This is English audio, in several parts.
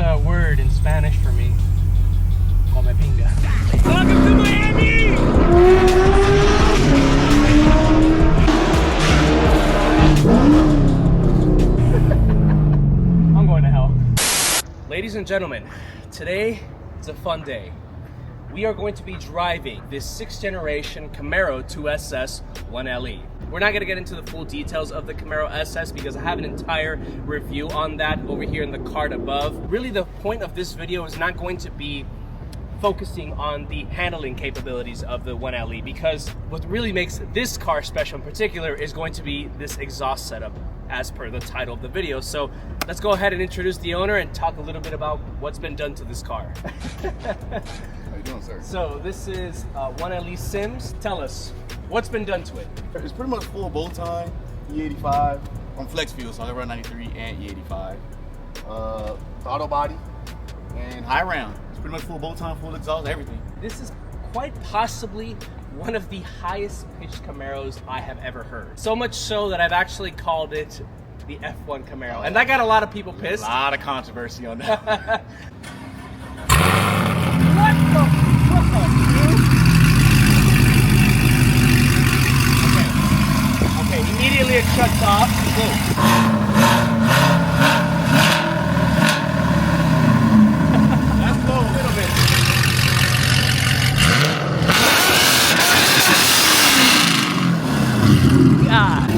a word in Spanish for me. Come pinga. Welcome to Miami! I'm going to hell. Ladies and gentlemen, today is a fun day. We are going to be driving this 6th generation Camaro 2SS 1LE. We're not going to get into the full details of the Camaro SS because I have an entire review on that over here in the card above. Really, the point of this video is not going to be focusing on the handling capabilities of the 1LE, because what really makes this car special in particular is going to be this exhaust setup as per the title of the video. So let's go ahead and introduce the owner and talk a little bit about what's been done to this car. How you doing, sir? So this is 1LE Sims. Tell us, what's been done to it? It's pretty much full bolt time, E85 on flex fuel, so I run 93 and E85. Throttle body and high round. It's pretty much full bolt time, full exhaust, everything. This is quite possibly one of the highest pitched Camaros I have ever heard. So much so that I've actually called it the F1 Camaro. And that got a lot of people pissed. A lot of controversy on that. What the fuck, dude? Okay, immediately it shuts off. Boom. That's low a little bit. God.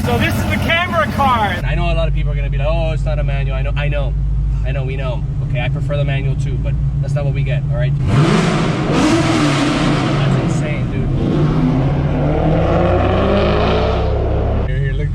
So this is the camera car. I know a lot of people are gonna be like, oh, it's not a manual. I know, we know. Okay, I prefer the manual too, but that's not what we get, all right? That's insane, dude. Here, look.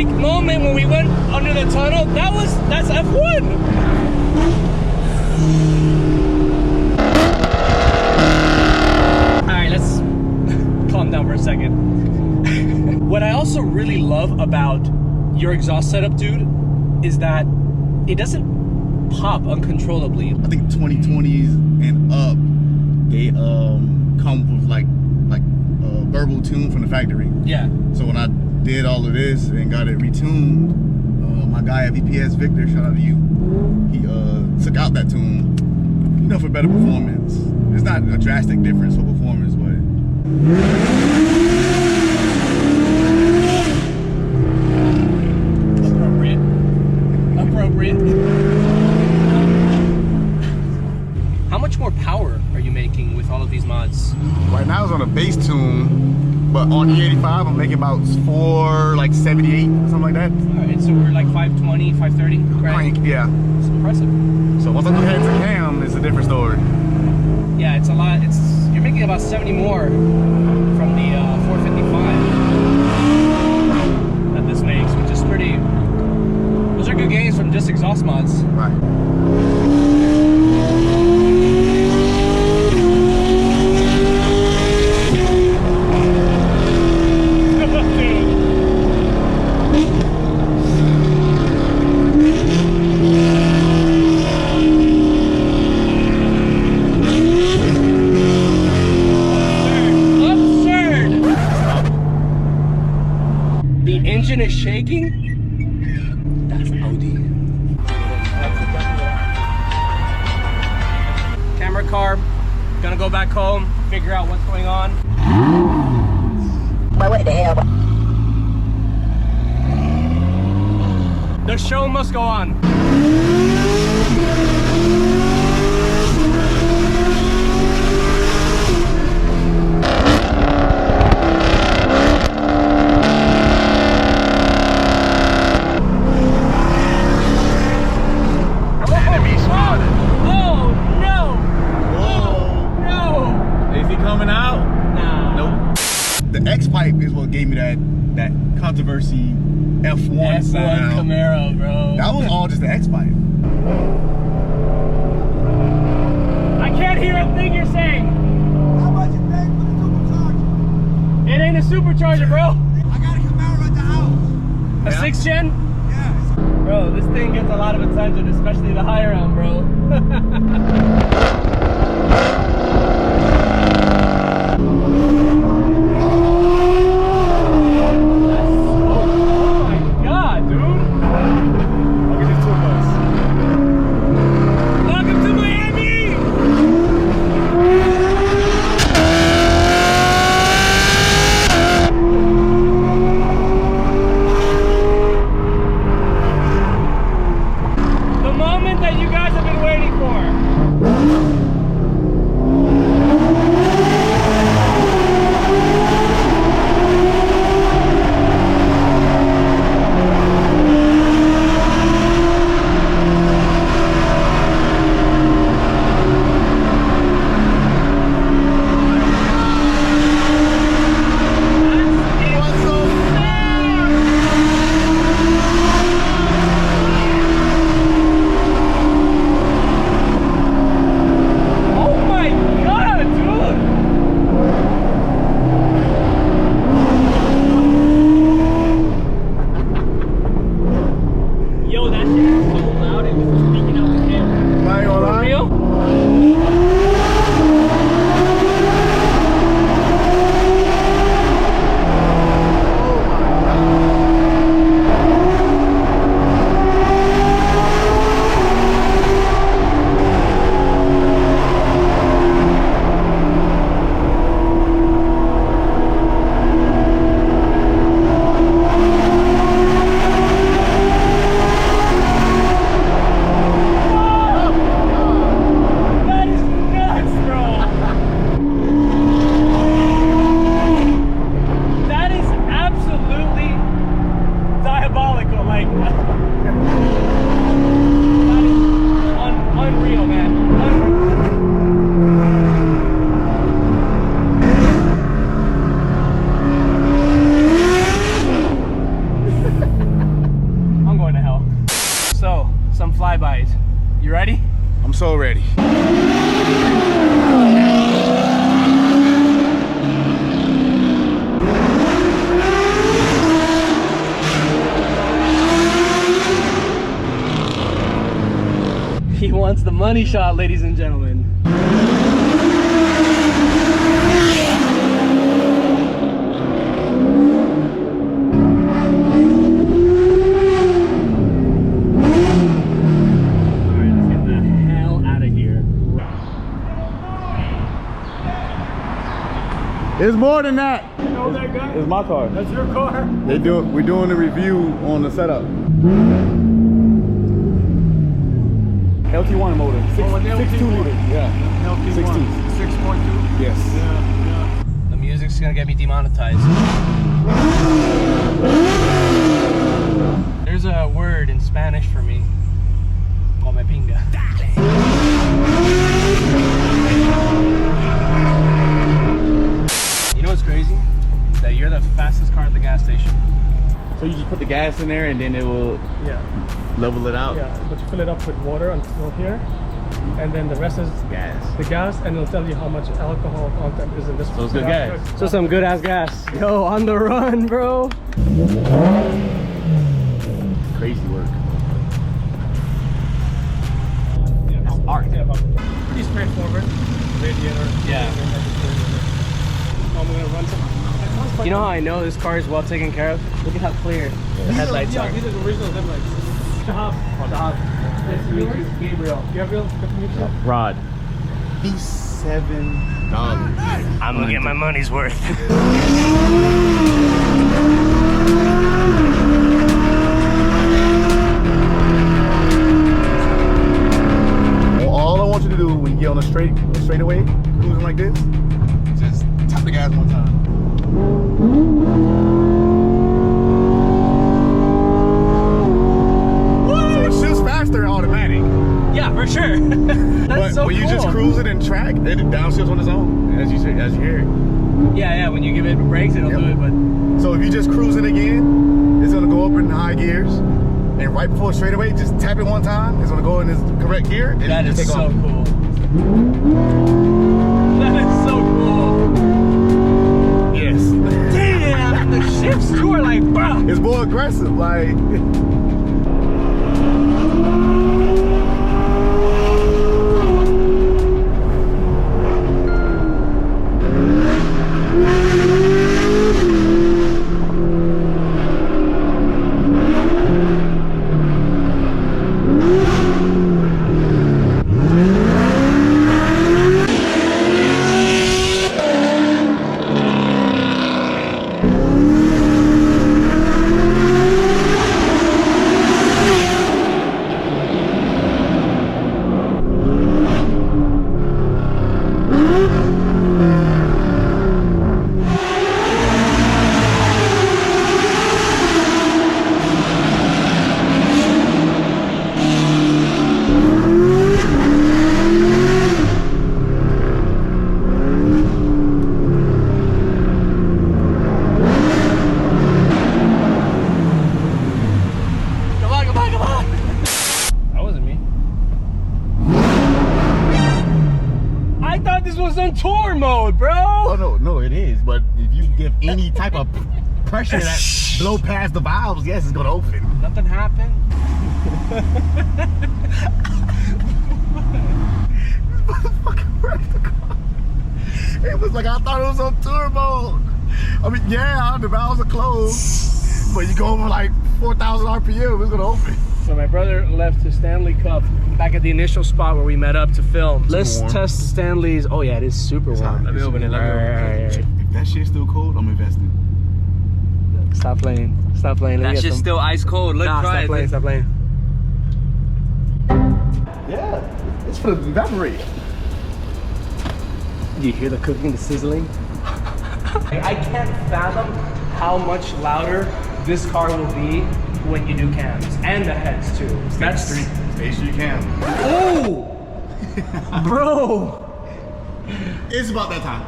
Moment when we went under the tunnel, that's F1. All right, let's calm down for a second. What I also really love about your exhaust setup, dude, is that it doesn't pop uncontrollably. I think 2020s and up, they come with like verbal tune from the factory. Yeah. So when I did all of this and got it retuned, my guy at VPS, Victor, shout out to you, he took out that tune, you know, for better performance. It's not a drastic difference for performance, but appropriate. How much more power are you making with all of these mods? Right now it's on a base tune, but on E85 I'm making about 478, something like that. All right, so we're like 520, 530 Crank, yeah. It's impressive. So once I go ahead to cam, it's a different story. Yeah, it's a lot. You're making about 70 more from the 455 that this makes, which is pretty. Those are good gains from just exhaust mods. Right. Engine is shaking? That's Audi. Camera car, gonna go back home, figure out what's going on. But what the hell? The show must go on. Enemy spotted. controversy F1 sound. Camaro, bro. That was all just the X pipe. I can't hear a thing you're saying. How much you paying for the supercharger? It ain't a supercharger, bro. I got a Camaro at the house. A Yeah. 6th gen? Yeah. Bro, this thing gets a lot of attention, especially the higher end, bro. Oh my god, dude. Look at this tour bus. Welcome to Miami! The moment that you guys have been waiting for. Oh my god, dude! Yo, that shit is so loud, it was speaking out the camera. I ain't gonna lie. Real? That is nuts, bro! That is absolutely diabolical, like... That is unreal, man. I'm going to hell. So, some flybys. You ready? I'm so ready. He wants the money shot, ladies and gentlemen. Alright, let's get the hell out of here. It's more than that. You know that guy? It's my car. That's your car? We're doing a review on the setup. LT1 motor. Oh, an 6.2 LT1. liter. Yeah. LT1. 6.2? Yes. Yeah. The music's gonna get me demonetized. There's a word in Spanish for me. Come pinga. You know what's crazy? That you're the fastest car at the gas station. So you just put the gas in there and then it will Yeah, level it out? yeah, but you fill it up with water until here, and then the rest is Gas. the gas, and it'll tell you how much alcohol content is in this. So it's good gas. So some good ass gas. Yo, on the run, bro. Crazy work. Art. Yeah, pretty straightforward. Radiator. Yeah. I'm gonna run some. You know how I know this car is well taken care of? Look at how clear the headlights are. These are the original headlights. Shahab. Nice to meet you. Gabriel. Gabriel, good to meet you. Rod. $7. I'm gonna get my money's worth. All I want you to do when you get on a straightaway, cruising like this, just tap the gas one time. So it shoots faster automatic. Yeah, for sure. That's But so when cool. you just cruise it and track, it downshifts on its own, as you hear it. Yeah, when you give it brakes, it'll Yep. do it, but So if you're just cruising again, it's gonna go up in high gears. And right before straightaway, just tap it one time. It's gonna go in its correct gear. And That you is just take so off. cool. That is so cool. Yes. Damn, the shifts too are like, bruh. It's more aggressive, like. On tour mode, bro. Oh no, it is. But if you give any type of pressure that blow past the valves, yes, it's gonna open. Nothing happened. Motherfucker wrecked the car. It was like I thought it was on tour mode. I mean, yeah, the valves are closed, but you go over like 4,000 RPM, it's gonna open. So my brother left his Stanley Cup back at the initial spot where we met up to film. Let's warm. test Stanley's. Oh yeah, it is super warm. Let me open it. Right. If that shit's still cold, I'm investing. Stop playing. Stop playing. That shit's still ice cold. Look, Nah, try stop it. playing. Stop playing. Yeah, it's gonna evaporate. Do you hear the cooking, the sizzling? I can't fathom how much louder this car will be when you do cams and the heads too. That's Stage 3 cam. Oh, bro. It's about that time.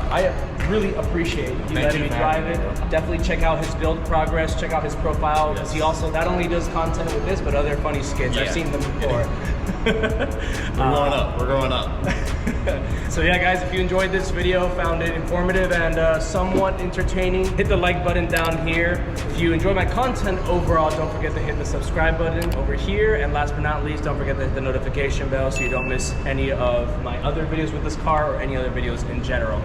I really appreciate you letting me drive it. Definitely check out his build progress, check out his profile, because he also not only does content with this, but other funny skits. I've seen them before. We're growing up. So yeah, guys, if you enjoyed this video, found it informative and somewhat entertaining, hit the like button down here. If you enjoy my content overall, don't forget to hit the subscribe button over here. And last but not least, don't forget to hit the notification bell so you don't miss any of my other videos with this car or any other videos in general.